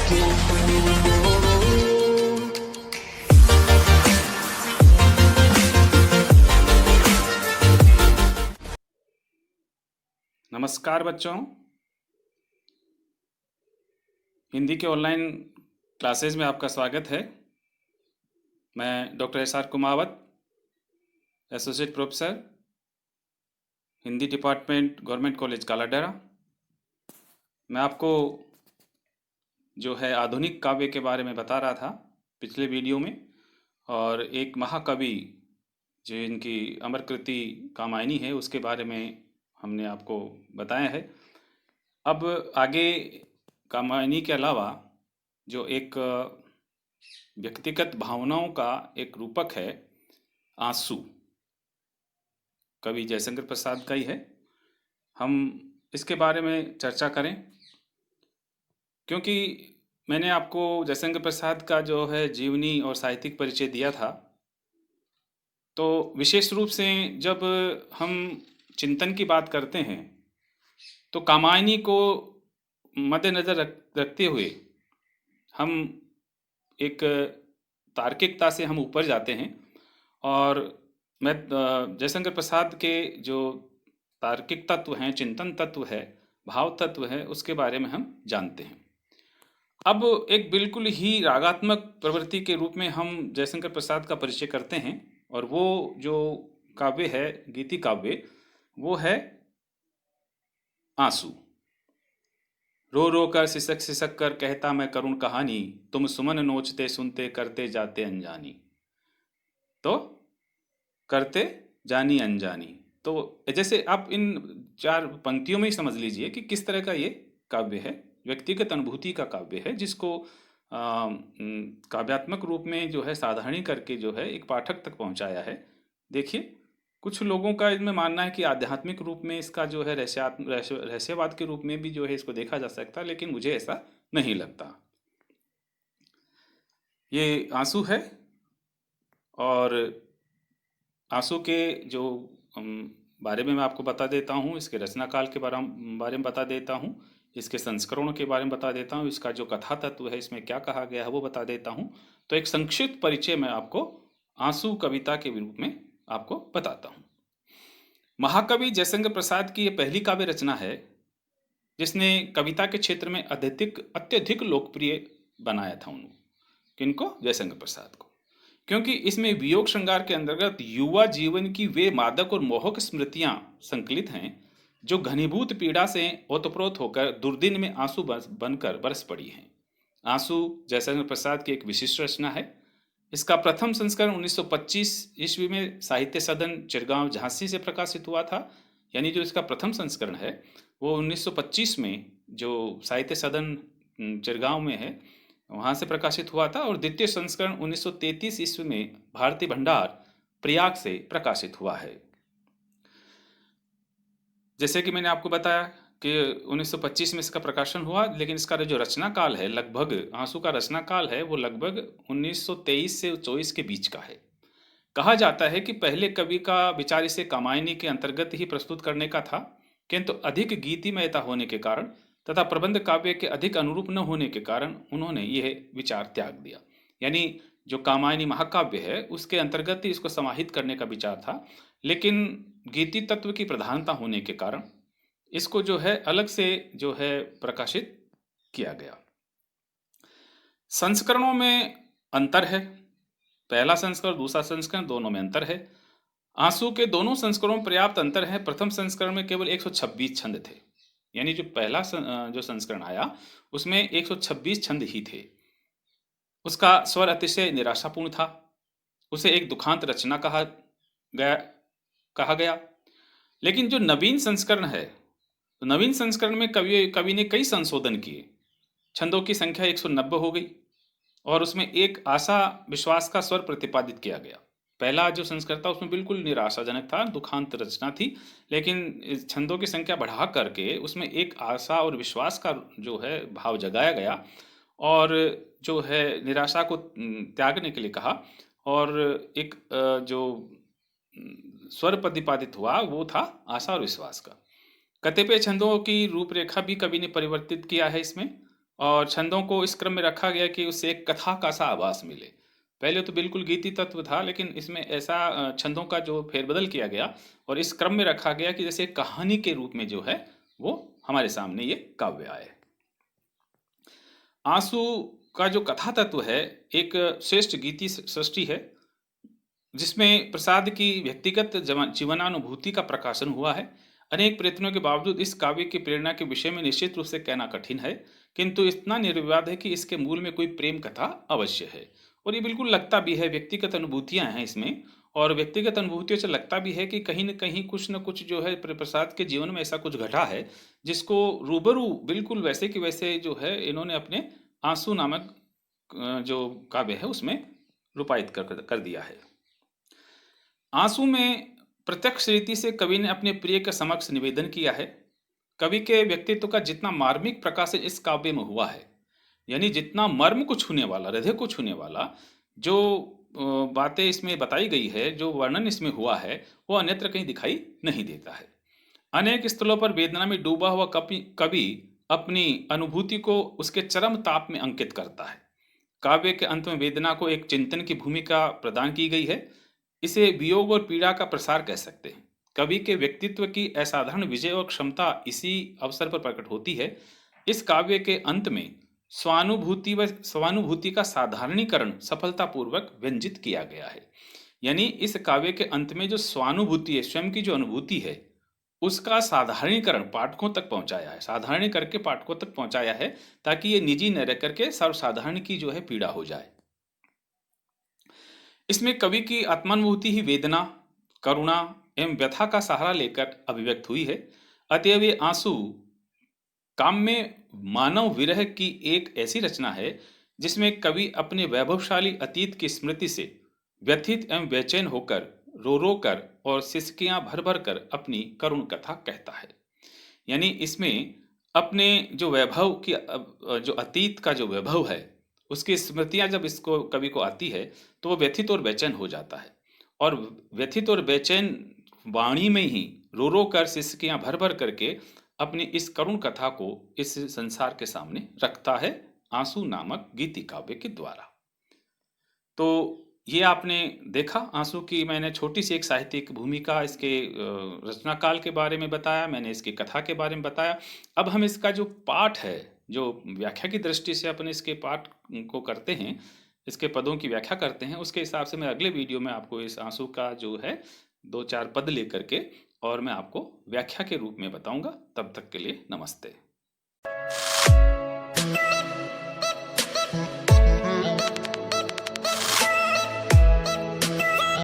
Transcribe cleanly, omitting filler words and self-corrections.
नमस्कार बच्चों, हिंदी के ऑनलाइन क्लासेस में आपका स्वागत है। मैं doctor S R. Kumawat, associate professor, Hindi department, government college Kaladera. मैं आपको जो है आधुनिक काव्य के बारे में बता रहा था पिछले वीडियो में, और एक महाकवि जो इनकी अमर कृति कामायनी है उसके बारे में हमने आपको बताया है। अब आगे कामायनी के अलावा जो एक व्यक्तिगत भावनाओं का एक रूपक है आंसू, कवि जयशंकर प्रसाद का ही है। हम इसके बारे में चर्चा करें क्योंकि मैंने आपको जयशंकर प्रसाद का जो है जीवनी और साहित्यिक परिचय दिया था, तो विशेष रूप से जब हम चिंतन की बात करते हैं तो कामायनी को मद्देनज़र रखते हुए हम एक तार्किकता से हम ऊपर जाते हैं, और मैं जयशंकर प्रसाद के जो तार्किक तत्व हैं, चिंतन तत्व है, भाव तत्व है, उसके बारे में हम जानते हैं। अब एक बिल्कुल ही रागात्मक प्रवृत्ति के रूप में हम जयशंकर प्रसाद का परिचय करते हैं, और वो जो काव्य है, गीति काव्य, वो है आंसू। रो रो कर सिसक सिसक कर कहता मैं करुण कहानी, तुम सुमन नोचते सुनते करते जाते अनजानी। तो करते जानी अनजानी, तो जैसे आप इन चार पंक्तियों में ही समझ लीजिए कि किस तरह का ये काव्य है। व्यक्तिगत अनुभूति का काव्य है जिसको काव्यात्मक रूप में जो है साधारणी करके जो है एक पाठक तक पहुंचाया है। देखिए, कुछ लोगों का इसमें मानना है कि आध्यात्मिक रूप में इसका जो है रहस्यवाद के रूप में भी जो है इसको देखा जा सकता है, लेकिन मुझे ऐसा नहीं लगता। ये आंसू है, और आंसू के जो बारे में मैं आपको बता देता हूँ, इसके रचना काल के बारे में बता देता हूँ, इसके संस्करणों के बारे में बता देता हूँ, इसका जो कथा तत्व है इसमें क्या कहा गया है वो बता देता हूँ। तो एक संक्षिप्त परिचय मैं आपको आंसू कविता के रूप में आपको बताता हूँ। महाकवि जयशंकर प्रसाद की ये पहली काव्य रचना है जिसने कविता के क्षेत्र में अत्यधिक लोकप्रिय बनाया था उनको। किनको? जयशंकर प्रसाद को। क्योंकि इसमें वियोग श्रृंगार के अंतर्गत युवा जीवन की वे मादक और मोहक स्मृतियां संकलित हैं जो घनीभूत पीड़ा से ओतप्रोत होकर दुर्दिन में आंसू बनकर बरस पड़ी हैं। आंसू जयशंकर प्रसाद की एक विशिष्ट रचना है। इसका प्रथम संस्करण 1925 ईस्वी में साहित्य सदन चिरगांव झांसी से प्रकाशित हुआ था। यानी जो इसका प्रथम संस्करण है वो 1925 में जो साहित्य सदन चिरगांव में है वहाँ से प्रकाशित हुआ था, और द्वितीय संस्करण 1933 ईस्वी में भारती भंडार प्रयाग से प्रकाशित हुआ है। जैसे कि मैंने आपको बताया कि 1925 में इसका प्रकाशन हुआ, लेकिन इसका जो रचना काल है, लगभग आंसू का रचना काल है वो लगभग 1923 से 24 के बीच का है। कहा जाता है कि पहले कवि का विचार इसे कामायनी के अंतर्गत ही प्रस्तुत करने का था, किंतु अधिक गीतिमयता होने के कारण तथा प्रबंध काव्य के अधिक अनुरूप न होने के कारण उन्होंने यह विचार त्याग दिया। यानी जो कामायनी महाकाव्य है उसके अंतर्गत ही इसको समाहित करने का विचार था, लेकिन गीति तत्व की प्रधानता होने के कारण इसको जो है अलग से जो है प्रकाशित किया गया। संस्करणों में अंतर है, पहला संस्करण दूसरा संस्करण दोनों में अंतर है। आंसू के दोनों संस्करणों में पर्याप्त अंतर है। प्रथम संस्करण में केवल 126 छंद थे, यानी जो पहला जो संस्करण आया उसमें 126 छंद ही थे। उसका स्वर अतिशय निराशापूर्ण था, उसे एक दुखांत रचना कहा गया। लेकिन जो नवीन संस्करण है, तो नवीन संस्करण में कवि ने कई संशोधन किए। छंदों की संख्या 190 हो गई, और उसमें एक आशा विश्वास का स्वर प्रतिपादित किया गया। पहला जो संस्करण था उसमें बिल्कुल निराशाजनक था, दुखांत रचना थी, लेकिन छंदों की संख्या बढ़ा करके उसमें एक आशा और विश्वास का जो है भाव जगाया गया, और जो है निराशा को त्यागने के लिए कहा, और एक जो स्वर प्रतिपादित हुआ वो था आशा और विश्वास का। कतिपय छंदों की रूपरेखा भी कवि ने परिवर्तित किया है इसमें, और छंदों को इस क्रम में रखा गया कि उससे एक कथा का सा आभास मिले। पहले तो बिल्कुल गीति तत्व था, लेकिन इसमें ऐसा छंदों का जो फेरबदल किया गया और इस क्रम में रखा गया कि जैसे एक कहानी के रूप में जो है वो हमारे सामने ये काव्य आए। आंसू का जो कथा तत्व है एक श्रेष्ठ गीति सृष्टि है, जिसमें प्रसाद की व्यक्तिगत जीवनानुभूति का प्रकाशन हुआ है। अनेक प्रयत्नों के बावजूद इस काव्य की प्रेरणा के विषय में निश्चित रूप से कहना कठिन है, किंतु इतना निर्विवाद है कि इसके मूल में कोई प्रेम कथा अवश्य है। और ये बिल्कुल लगता भी है, व्यक्तिगत अनुभूतियां हैं इसमें, और व्यक्तिगत अनुभूतियों से लगता भी है कि कहीं न कहीं कुछ न कुछ जो है प्रसाद के जीवन में ऐसा कुछ घटा है, जिसको रूबरू बिल्कुल वैसे कि वैसे जो है इन्होंने अपने आंसू नामक जो काव्य है उसमें रूपायित कर दिया है। आंसू में प्रत्यक्ष रीति से कवि ने अपने प्रिय के समक्ष निवेदन किया है। कवि के व्यक्तित्व का जितना मार्मिक प्रकाशन इस काव्य में हुआ है, यानी जितना मर्म को छूने वाला, हृदय को छूने वाला जो बातें इसमें बताई गई है, जो वर्णन इसमें हुआ है, वो अन्यत्र कहीं दिखाई नहीं देता है। अनेक स्थलों पर वेदना में डूबा हुआ कवि अपनी अनुभूति को उसके चरम ताप में अंकित करता है। काव्य के अंत में वेदना को एक चिंतन की भूमिका प्रदान की गई है। इसे वियोग और पीड़ा का प्रसार कह सकते हैं। कवि के व्यक्तित्व की असाधारण विजय और क्षमता इसी अवसर पर प्रकट होती है। इस काव्य के अंत में स्वानुभूति का साधारणीकरण सफलतापूर्वक व्यंजित किया गया है। यानी इस काव्य के अंत में जो स्वानुभूति है, स्वयं की जो अनुभूति है, उसका साधारणीकरण पाठकों तक पहुंचाया है, साधारण करके पाठकों तक पहुंचाया है, ताकि ये निजी न रह करके सर्वसाधारण की जो है पीड़ा हो जाए। इसमें कवि की आत्मानुभूति ही वेदना, करुणा एवं व्यथा का सहारा लेकर अभिव्यक्त हुई है। अतएव ये आंसू काम्य मानव विरह की एक ऐसी रचना है जिसमें कवि अपने वैभवशाली अतीत की स्मृति से व्यथित एवं बेचैन होकर रो रो कर और सिसकियां भर भर कर अपनी करुण कथा कहता है। यानी इसमें अपने जो वैभव की जो अतीत का जो वैभव है, उसकी स्मृतियां जब इसको कवि को आती है, तो वो व्यथित और बेचैन हो जाता है, और व्यथित और बेचैन वाणी में ही रो रो कर सिसकियां भर भर करके अपनी इस करुण कथा को इस संसार के सामने रखता है, आंसू नामक गीति काव्य के द्वारा। तो ये आपने देखा, आंसू की मैंने छोटी सी एक साहित्यिक भूमिका, इसके रचना काल के बारे में बताया, मैंने इसकी कथा के बारे में बताया। अब हम इसका जो पाठ है, जो व्याख्या की दृष्टि से अपन इसके पाठ को करते हैं, इसके पदों की व्याख्या करते हैं, उसके हिसाब से मैं अगले वीडियो में आपको इस आंसू का जो है 2-4 पद लेकर के और मैं आपको व्याख्या के रूप में बताऊंगा। तब तक के लिए नमस्ते।